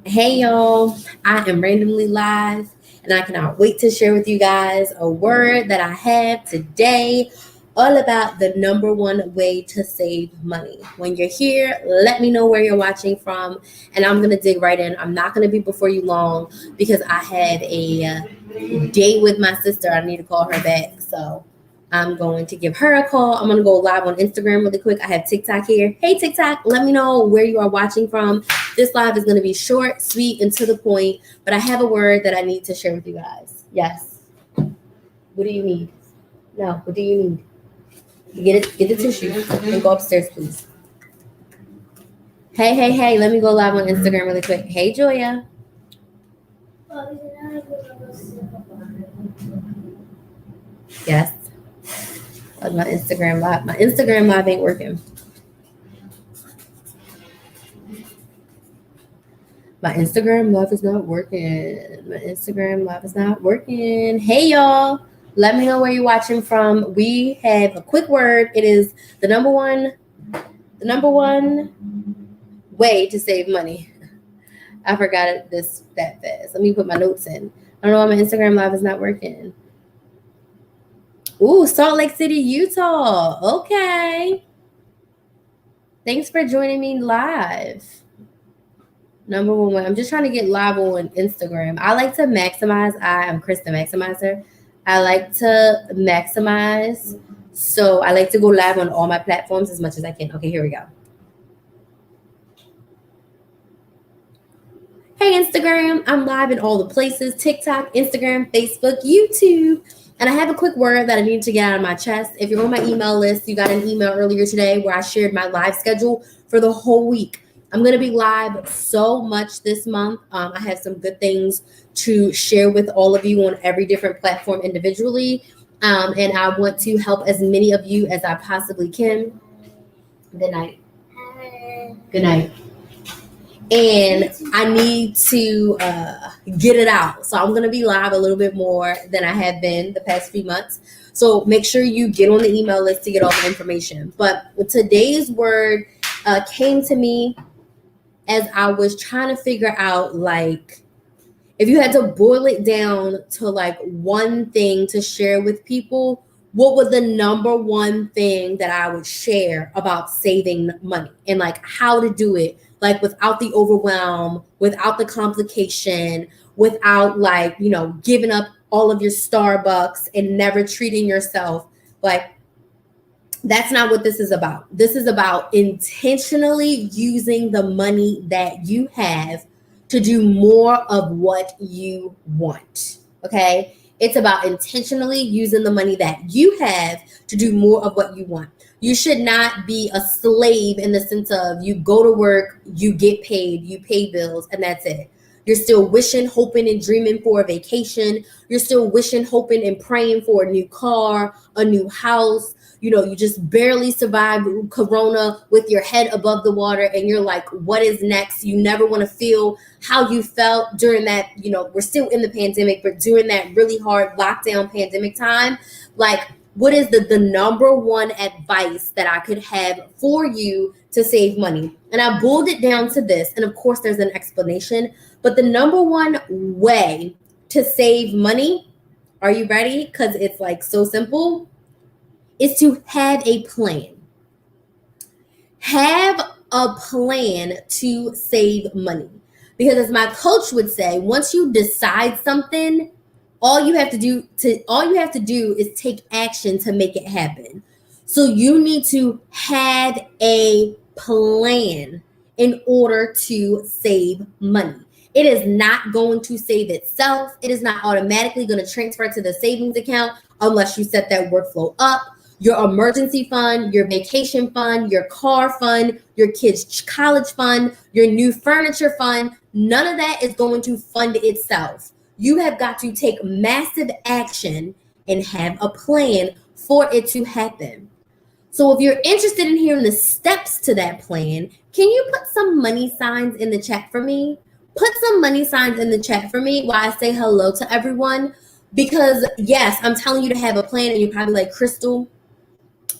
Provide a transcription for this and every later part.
Hey y'all, I am randomly live and I cannot wait to share with you guys a word that I have today all about the number one way to save money. When you're here, let me know where you're watching from and I'm going to dig right in. I'm not going to be before you long because I had a date with my sister. I need to call her back. So I'm going to give her a call. I'm going to go live on Instagram really quick. I have TikTok here. Hey, TikTok, let me know where you are watching from. This live is going to be short, sweet, and to the point, but I have a word that I need to share with you guys. Yes. What do you need? No, what do you need? Get the tissue and go upstairs, please. Hey, let me go live on Instagram really quick. Hey, Joya. Yes. My Instagram live. My Instagram live ain't working. My Instagram live is not working. My Instagram live is not working. Hey, y'all. Let me know where you're watching from. We have a quick word. It is the number one way to save money. I forgot it that fast. Let me put my notes in. I don't know why my Instagram live is not working. Ooh, Salt Lake City, Utah. Okay. Thanks for joining me live. Number one way. I'm just trying to get live on Instagram. I like to maximize. I'm Krys the Maximizer. I like to maximize. So I like to go live on all my platforms as much as I can. Okay, here we go. Hey, Instagram. I'm live in all the places. TikTok, Instagram, Facebook, YouTube. And I have a quick word that I need to get out of my chest. If you're on my email list, you got an email earlier today where I shared my live schedule for the whole week. I'm going to be live so much this month. I have some good things to share with all of you on every different platform individually. And I want to help as many of you as I possibly can. Good night. Good night. And I need to get it out. So I'm going to be live a little bit more than I have been the past few months. So make sure you get on the email list to get all the information. But today's word came to me as I was trying to figure out, like, if you had to boil it down to like one thing to share with people, what would the number one thing that I would share about saving money and like how to do it, like without the overwhelm, without the complication, without like, giving up all of your Starbucks and never treating yourself. Like, that's not what this is about. This is about intentionally using the money that you have to do more of what you want. Okay? It's about intentionally using the money that you have to do more of what you want. You should not be a slave in the sense of you go to work, you get paid, you pay bills, and that's it. You're still wishing, hoping, and dreaming for a vacation. You're still wishing, hoping, and praying for a new car, a new house. You just barely survived Corona with your head above the water and you're like, what is next? You never want to feel how you felt during that, we're still in the pandemic, but during that really hard lockdown pandemic time. Like, what is the number one advice that I could have for you to save money? And I boiled it down to this. And of course, there's an explanation. But the number one way to save money, are you ready? Because it's like so simple, is to have a plan. Have a plan to save money. Because as my coach would say, once you decide something, all you have to do is take action to make it happen. So you need to have a plan in order to save money. It is not going to save itself. It is not automatically going to transfer to the savings account unless you set that workflow up. Your emergency fund, your vacation fund, your car fund, your kids' college fund, your new furniture fund, none of that is going to fund itself. You have got to take massive action and have a plan for it to happen. So if you're interested in hearing the steps to that plan, can you put some money signs in the chat for me? Put some money signs in the chat for me while I say hello to everyone. Because yes, I'm telling you to have a plan and you're probably like, Crystal,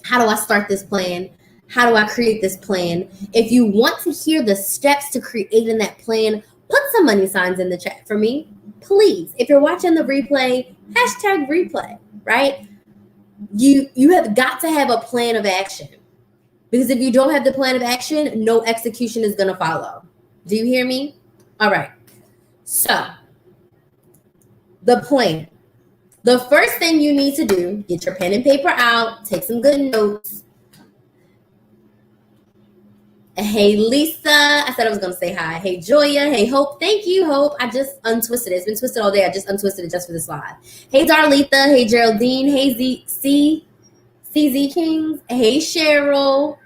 how do I start this plan? How do I create this plan? If you want to hear the steps to creating that plan, put some money signs in the chat for me, please. If you're watching the replay, hashtag replay, right? You have got to have a plan of action, because if you don't have the plan of action, no execution is going to follow. Do you hear me? All right. So the plan. The first thing you need to do, get your pen and paper out, take some good notes. Hey, Lisa. I said I was going to say hi. Hey, Joya. Hey, Hope. Thank you, Hope. I just untwisted it. It's been twisted all day. I just untwisted it just for this live. Hey, Darletha. Hey, Geraldine. Hey, CZ Kings. Hey, Cheryl.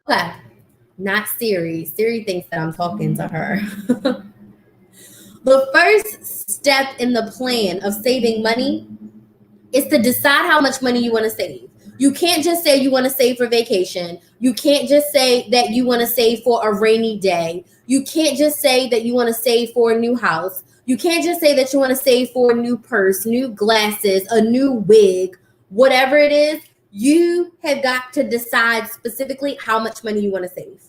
Okay. Not Siri. Siri thinks that I'm talking to her. The first step in the plan of saving money is to decide how much money you want to save. You can't just say you want to save for vacation. You can't just say that you want to save for a rainy day. You can't just say that you want to save for a new house. You can't just say that you want to save for a new purse, new glasses, a new wig, whatever it is. You have got to decide specifically how much money you want to save.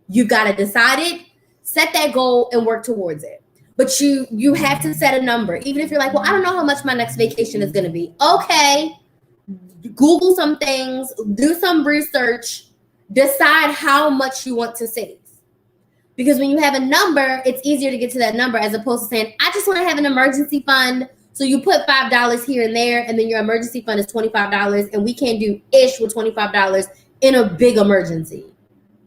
You've got to decide it, set that goal, and work towards it. But you have to set a number. Even if you're like, well, I don't know how much my next vacation is going to be. Okay, Google some things, do some research, decide how much you want to save. Because when you have a number, it's easier to get to that number as opposed to saying, I just want to have an emergency fund. So you put $5 here and there, and then your emergency fund is $25, and we can't do ish with $25 in a big emergency,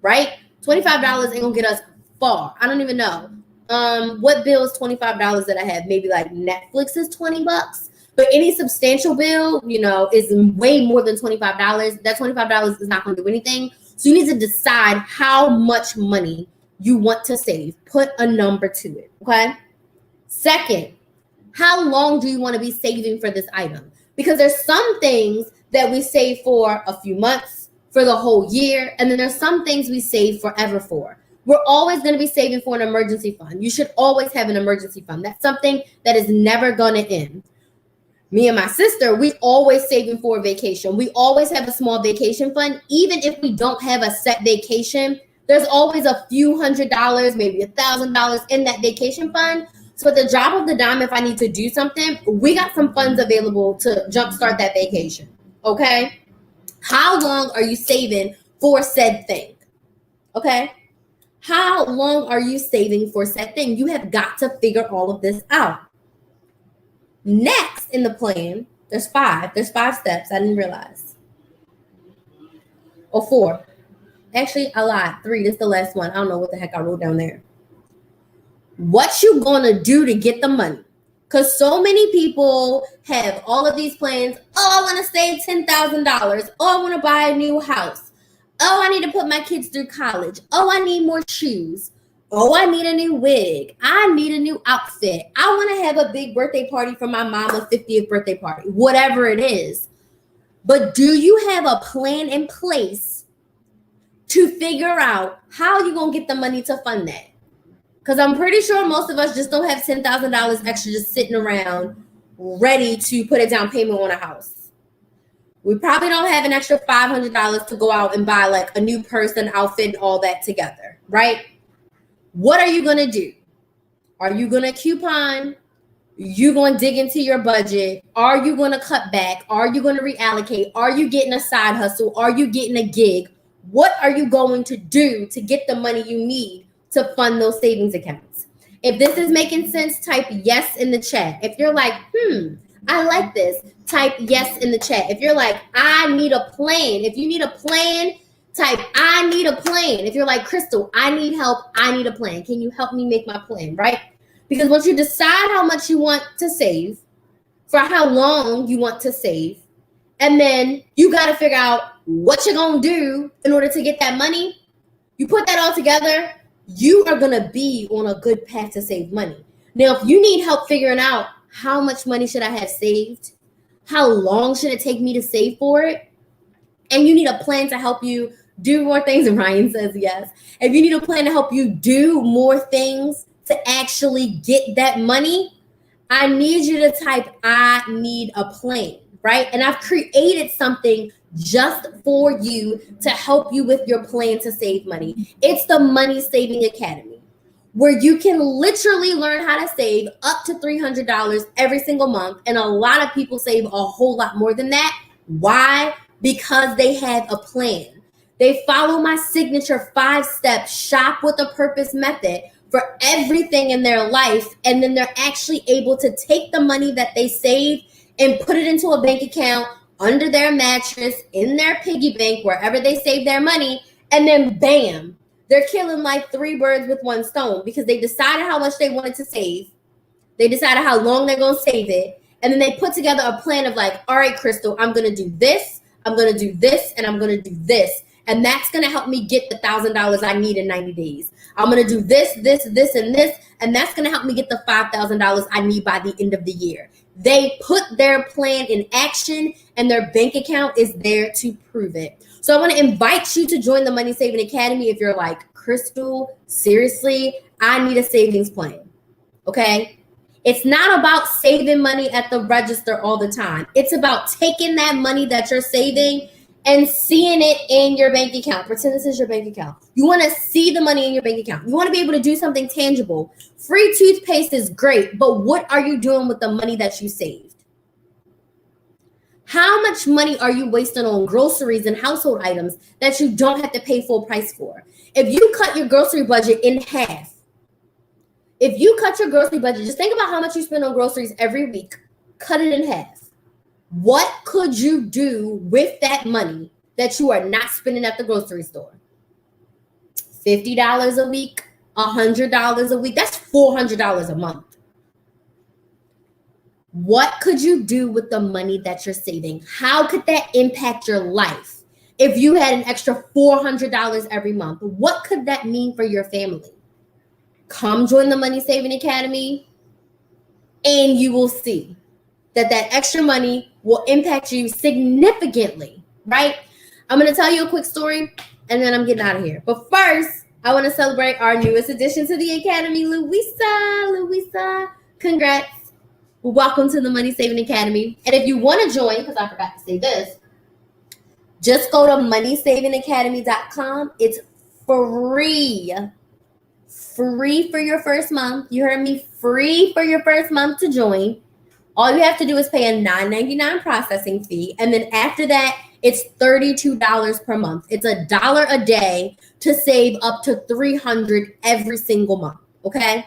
right? $25 ain't gonna get us far. I don't even know. What bill is $25 that I have? Maybe like Netflix is $20. But any substantial bill, is way more than $25. That $25 is not gonna do anything. So you need to decide how much money you want to save. Put a number to it, okay? Second, how long do you want to be saving for this item? Because there's some things that we save for a few months, for the whole year, and then there's some things we save forever for. We're always going to be saving for an emergency fund. You should always have an emergency fund. That's something that is never going to end. Me and my sister, we always saving for a vacation. We always have a small vacation fund. Even if we don't have a set vacation, there's always a few $100, maybe $1,000 in that vacation fund. So at the drop of the dime, if I need to do something, we got some funds available to jumpstart that vacation, okay? How long are you saving for said thing? Okay? How long are you saving for said thing? You have got to figure all of this out. Next in the plan, there's 5. There's 5 steps. I didn't realize. Or 4. Actually, I lied. 3. This is the last one. I don't know what the heck I wrote down there. What you gonna do to get the money? Because so many people have all of these plans. Oh, I want to save $10,000. Oh, I want to buy a new house. Oh, I need to put my kids through college. Oh, I need more shoes. Oh, I need a new wig. I need a new outfit. I want to have a big birthday party for my mama's 50th birthday party, whatever it is. But do you have a plan in place to figure out how you're going to get the money to fund that? Because I'm pretty sure most of us just don't have $10,000 extra just sitting around ready to put a down payment on a house. We probably don't have an extra $500 to go out and buy like a new purse and outfit and all that together, right? What are you going to do? Are you going to coupon? You going to dig into your budget? Are you going to cut back? Are you going to reallocate? Are you getting a side hustle? Are you getting a gig? What are you going to do to get the money you need to fund those savings accounts? If this is making sense, type yes in the chat. If you're like, I like this, type yes in the chat. If you're like, I need a plan. If you need a plan, type I need a plan. If you're like, Crystal, I need help. I need a plan. Can you help me make my plan, right? Because once you decide how much you want to save, for how long you want to save, and then you got to figure out what you're going to do in order to get that money, you put that all together, you are going to be on a good path to save money. Now, if you need help figuring out how much money should I have saved, how long should it take me to save for it, and you need a plan to help you do more things, and Ryan says yes. If you need a plan to help you do more things to actually get that money, I need you to type I need a plan, right? And I've created something just for you to help you with your plan to save money. It's the Money Saving Academy, where you can literally learn how to save up to $300 every single month. And a lot of people save a whole lot more than that. Why? Because they have a plan. They follow my signature 5-step shop with a purpose method for everything in their life. And then they're actually able to take the money that they save and put it into a bank account under their mattress, in their piggy bank, wherever they save their money. And then bam, they're killing like 3 birds with 1 stone, because they decided how much they wanted to save. They decided how long they're going to save it. And then they put together a plan of like, all right, Crystal, I'm going to do this, I'm going to do this, and I'm going to do this. And that's going to help me get the $1,000 I need in 90 days. I'm going to do this, this, this, and this. And that's going to help me get the $5,000 I need by the end of the year. They put their plan in action, and their bank account is there to prove it. So I want to invite you to join the Money Saving Academy if you're like, Crystal, seriously, I need a savings plan. Okay? It's not about saving money at the register all the time. It's about taking that money that you're saving and seeing it in your bank account. Pretend this is your bank account. You want to see the money in your bank account. You want to be able to do something tangible. Free toothpaste is great, but what are you doing with the money that you saved? How much money are you wasting on groceries and household items that you don't have to pay full price for? If you cut your grocery budget in half, just think about how much you spend on groceries every week. Cut it in half. What could you do with that money that you are not spending at the grocery store? $50 a week, $100 a week. That's $400 a month. What could you do with the money that you're saving? How could that impact your life? If you had an extra $400 every month, what could that mean for your family? Come join the Money Saving Academy, and you will see that extra money will impact you significantly, right? I'm going to tell you a quick story, and then I'm getting out of here. But first, I want to celebrate our newest addition to the Academy, Louisa. Louisa, congrats. Welcome to the Money Saving Academy. And if you want to join, because I forgot to say this, just go to moneysavingacademy.com. It's free. Free for your first month. You heard me, free for your first month to join. All you have to do is pay a $9.99 processing fee. And then after that, it's $32 per month. It's $1 a day to save up to $300 every single month. Okay?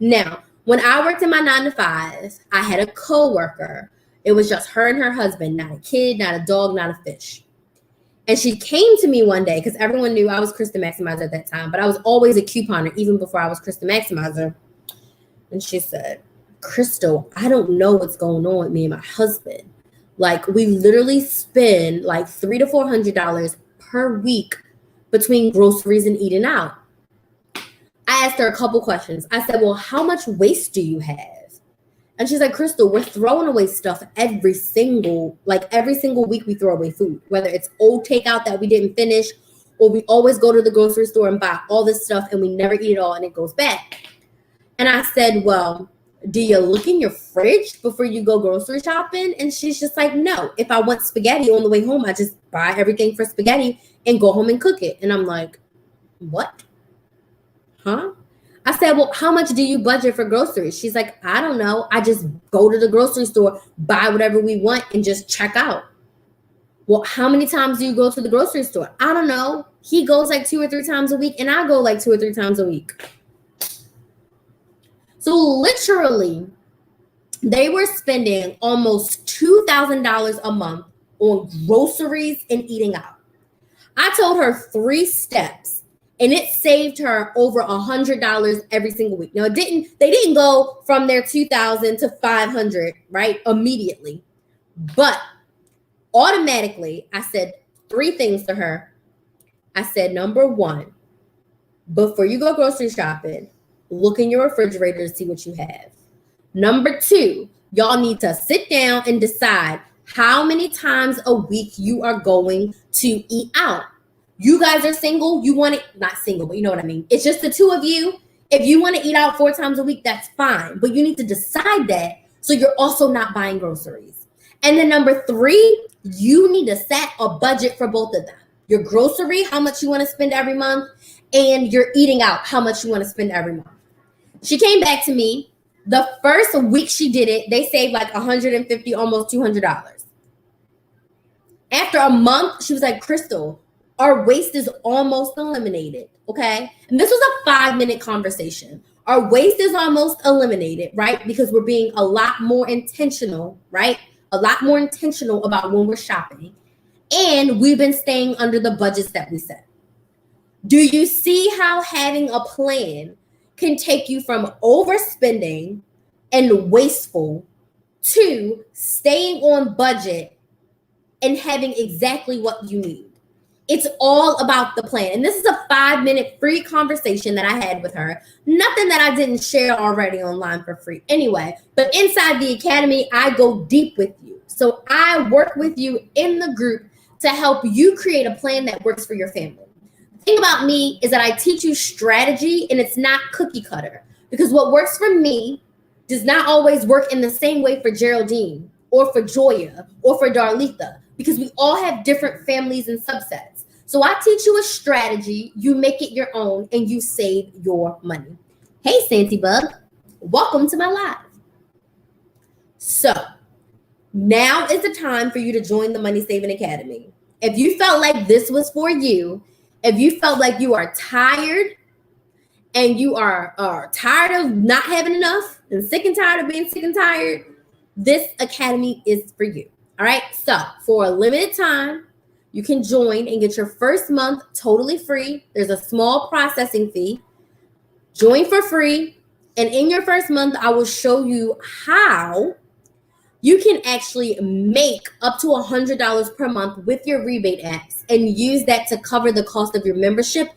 Now, when I worked in my 9-to-5, I had a coworker. It was just her and her husband, not a kid, not a dog, not a fish. And she came to me one day because everyone knew I was Krys the Maximizer at that time, but I was always a couponer even before I was Krys the Maximizer. And she said, Crystal, I don't know what's going on with me and my husband. Like, we literally spend like $300 to $400 per week between groceries and eating out. I asked her a couple questions. I said, well, how much waste do you have? And she's like, Crystal, we're throwing away stuff every single week we throw away food, whether it's old takeout that we didn't finish, or we always go to the grocery store and buy all this stuff and we never eat it all and it goes back. And I said, well, do you look in your fridge before you go grocery shopping? And she's just like, no. If I want spaghetti on the way home, I just buy everything for spaghetti and go home and cook it. And I'm like, what? Huh? I said, well, how much do you budget for groceries? She's like, I don't know. I just go to the grocery store, buy whatever we want, and just check out. Well, how many times do you go to the grocery store? I don't know. He goes like 2 or 3 times a week, and I go like 2 or 3 times a week. So literally, they were spending almost $2,000 a month on groceries and eating out. I told her 3 steps, and it saved her over $100 every single week. Now, they didn't go from their $2,000 to $500, right, immediately. But automatically, I said 3 things to her. I said, number 1, before you go grocery shopping, look in your refrigerator to see what you have. Number 2, y'all need to sit down and decide how many times a week you are going to eat out. You guys are single. You want it, not single, but you know what I mean. It's just the 2 of you. If you want to eat out 4 times a week, that's fine. But you need to decide that so you're also not buying groceries. And then number 3, you need to set a budget for both of them. Your grocery, how much you want to spend every month, and your eating out, how much you want to spend every month. She came back to me. The first week she did it, they saved like $150, almost $200. After a month, she was like, Crystal, our waste is almost eliminated, okay? And this was a 5-minute conversation. Our waste is almost eliminated, right? Because we're being a lot more intentional, right? A lot more intentional about when we're shopping. And we've been staying under the budgets that we set. Do you see how having a plan can take you from overspending and wasteful to staying on budget and having exactly what you need? It's all about the plan. And this is a 5-minute free conversation that I had with her. Nothing that I didn't share already online for free anyway. But inside the academy, I go deep with you. So I work with you in the group to help you create a plan that works for your family. The thing about me is that I teach you strategy, and it's not cookie cutter. Because what works for me does not always work in the same way for Geraldine or for Joya or for Darlitha, because we all have different families and subsets. So I teach you a strategy, you make it your own, and you save your money. Hey, Santy Bug, welcome to my live. So now is the time for you to join the Money Saving Academy. If you felt like this was for you, if you felt like you are tired and you are tired of not having enough and sick and tired of being sick and tired, this academy is for you. All right. So for a limited time, you can join and get your first month totally free. There's a small processing fee. Join for free. And in your first month, I will show you how you can actually make up to $100 per month with your rebate apps and use that to cover the cost of your membership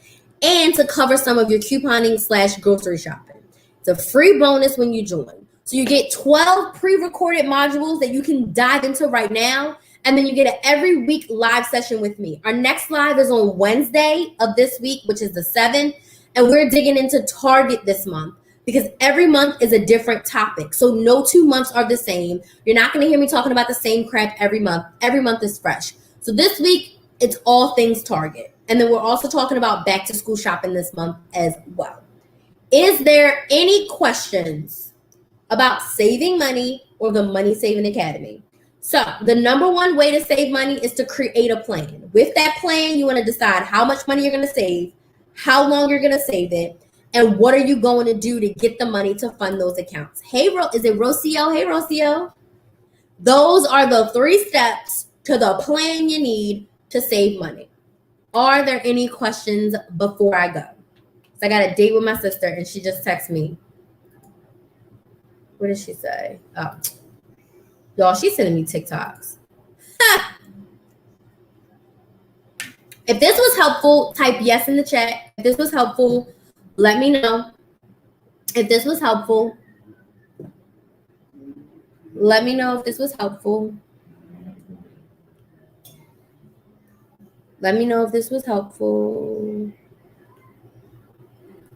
and to cover some of your couponing/grocery shopping. It's a free bonus when you join. So you get 12 pre-recorded modules that you can dive into right now. And then you get an every week live session with me. Our next live is on Wednesday of this week, which is the 7th. And we're digging into Target this month because every month is a different topic. So no 2 months are the same. You're not going to hear me talking about the same crap every month. Every month is fresh. So this week, it's all things Target. And then we're also talking about back to school shopping this month as well. Is there any questions about saving money or the Money Saving Academy? So the number one way to save money is to create a plan. With that plan, you want to decide how much money you're going to save, how long you're going to save it, and what are you going to do to get the money to fund those accounts. Hey, is it Rocio? Hey, Rocio. Those are the 3 steps to the plan you need to save money. Are there any questions before I go? So I got a date with my sister, and she just texted me. What did she say? Oh. Y'all, she's sending me TikToks. If this was helpful, type yes in the chat. If this was helpful, let me know. If this was helpful, let me know if this was helpful. Let me know if this was helpful.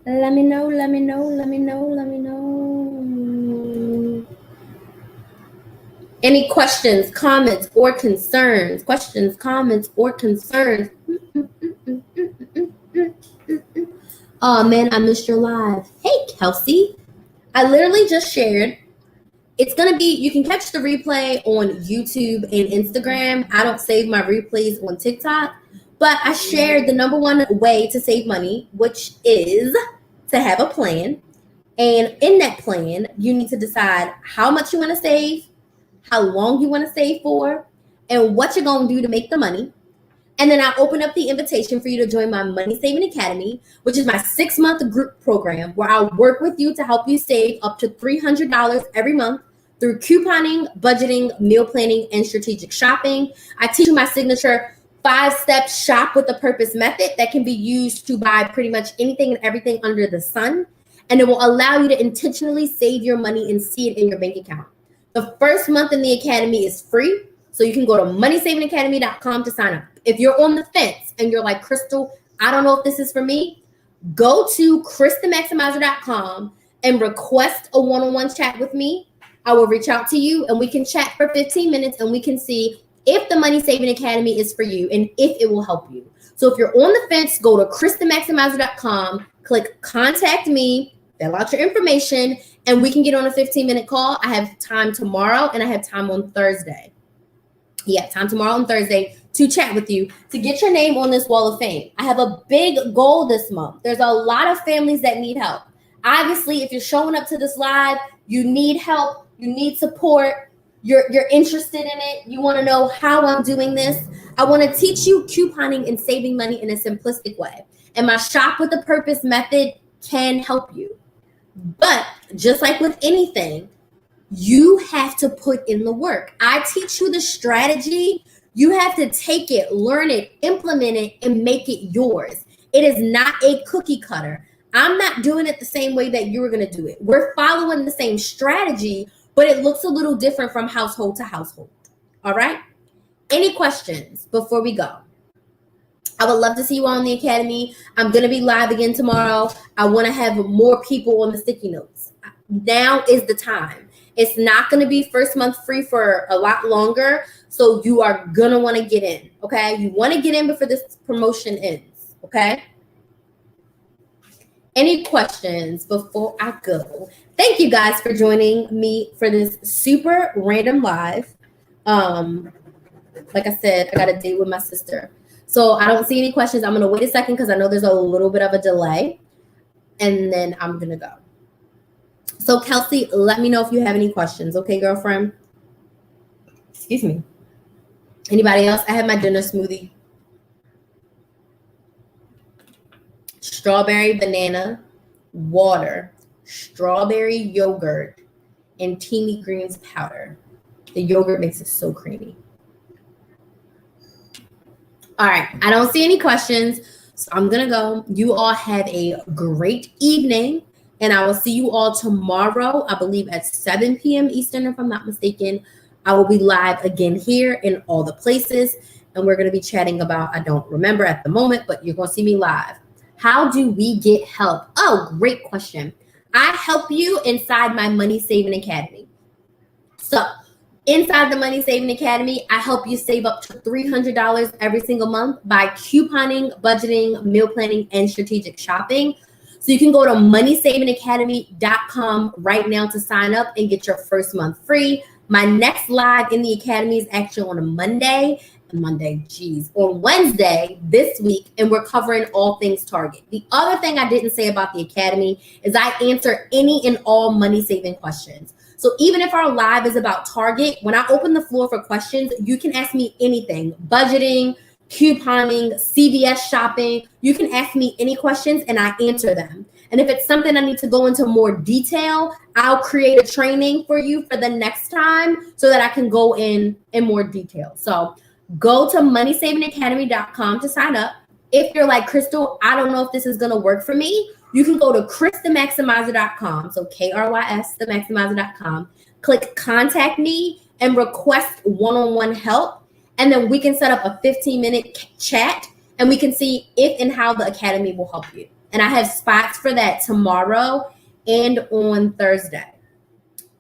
Let me know, let me know, let me know, let me know. Any questions, comments, or concerns? Questions, comments, or concerns? Oh, man, I missed your live. Hey, Kelsey. I literally just shared. It's going to be, you can catch the replay on YouTube and Instagram. I don't save my replays on TikTok. But I shared the number one way to save money, which is to have a plan. And in that plan, you need to decide how much you want to save, how long you want to save for, and what you're going to do to make the money. And then I open up the invitation for you to join my Money Saving Academy, which is my 6-month group program where I'll work with you to help you save up to $300 every month through couponing, budgeting, meal planning, and strategic shopping. I teach you my signature 5-step shop with a purpose method that can be used to buy pretty much anything and everything under the sun. And it will allow you to intentionally save your money and see it in your bank account. The first month in the academy is free. So you can go to moneysavingacademy.com to sign up. If you're on the fence and you're like, Crystal, I don't know if this is for me, go to KrysTheMaximizer.com and request a one-on-one chat with me. I will reach out to you and we can chat for 15 minutes and we can see if the Money Saving Academy is for you and if it will help you. So if you're on the fence, go to krysthemaximizer.com, click contact me, fill out your information, and we can get on a 15-minute call. I have time tomorrow and I have time on Thursday. Yeah, time tomorrow and Thursday to chat with you to get your name on this wall of fame. I have a big goal this month. There's a lot of families that need help. Obviously, if you're showing up to this live, you need help, you need support, you're interested in it, you want to know how I'm doing this. I want to teach you couponing and saving money in a simplistic way. And my Shop with a Purpose method can help you. But just like with anything, you have to put in the work. I teach you the strategy. You have to take it, learn it, implement it, and make it yours. It is not a cookie cutter. I'm not doing it the same way that you're going to do it. We're following the same strategy, but it looks a little different from household to household. All right? Any questions before we go? I would love to see you all in the Academy. I'm going to be live again tomorrow. I want to have more people on the sticky notes. Now is the time. It's not going to be first month free for a lot longer. So you are going to want to get in. Okay? You want to get in before this promotion ends. Okay? Any questions before I go? Thank you guys for joining me for this super random live. Like I said, I got a date with my sister. So I don't see any questions. I'm going to wait a second because I know there's a little bit of a delay. And then I'm going to go. So Kelsey, let me know if you have any questions. Okay, girlfriend? Excuse me. Anybody else? I have my dinner smoothie. Strawberry banana, water, strawberry yogurt, and teeny greens powder. The yogurt makes it so creamy. All right, I don't see any questions, so I'm gonna go. You all have a great evening, and I will see you all tomorrow, I believe at 7 p.m. Eastern, if I'm not mistaken. I will be live again here in all the places, and we're gonna be chatting about, I don't remember at the moment, but you're gonna see me live. How do we get help? Oh, great question. I help you inside my Money Saving Academy. So inside the Money Saving Academy, I help you save up to $300 every single month by couponing, budgeting, meal planning, and strategic shopping. So you can go to moneysavingacademy.com right now to sign up and get your first month free. My next live in the Academy is actually on a on Wednesday this week, and we're covering all things Target. The other thing I didn't say about the Academy is I answer any and all money saving questions. So even if our live is about Target, when I open the floor for questions, you can ask me anything: budgeting, couponing, CVS shopping. You can ask me any questions and I answer them. And if it's something I need to go into more detail, I'll create a training for you for the next time so that I can go in more detail. So go to moneysavingacademy.com to sign up. If you're like, Crystal, I don't know if this is going to work for me, you can go to krysthemaximizer.com. So Krys, themaximizer.com. Click contact me and request one-on-one help. And then we can set up a 15-minute chat and we can see if and how the Academy will help you. And I have spots for that tomorrow and on Thursday.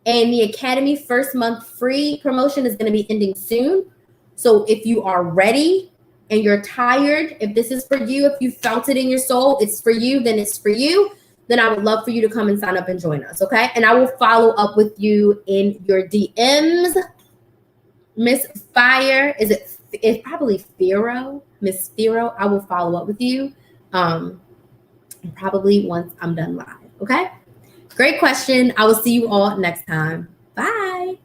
And the Academy first month free promotion is going to be ending soon. So if you are ready and you're tired, if this is for you, if you felt it in your soul, it's for you, then it's for you. Then I would love for you to come and sign up and join us, okay? And I will follow up with you in your DMs. Miss Fire, it's probably Firo, Miss Firo. I will follow up with you probably once I'm done live, okay? Great question. I will see you all next time. Bye.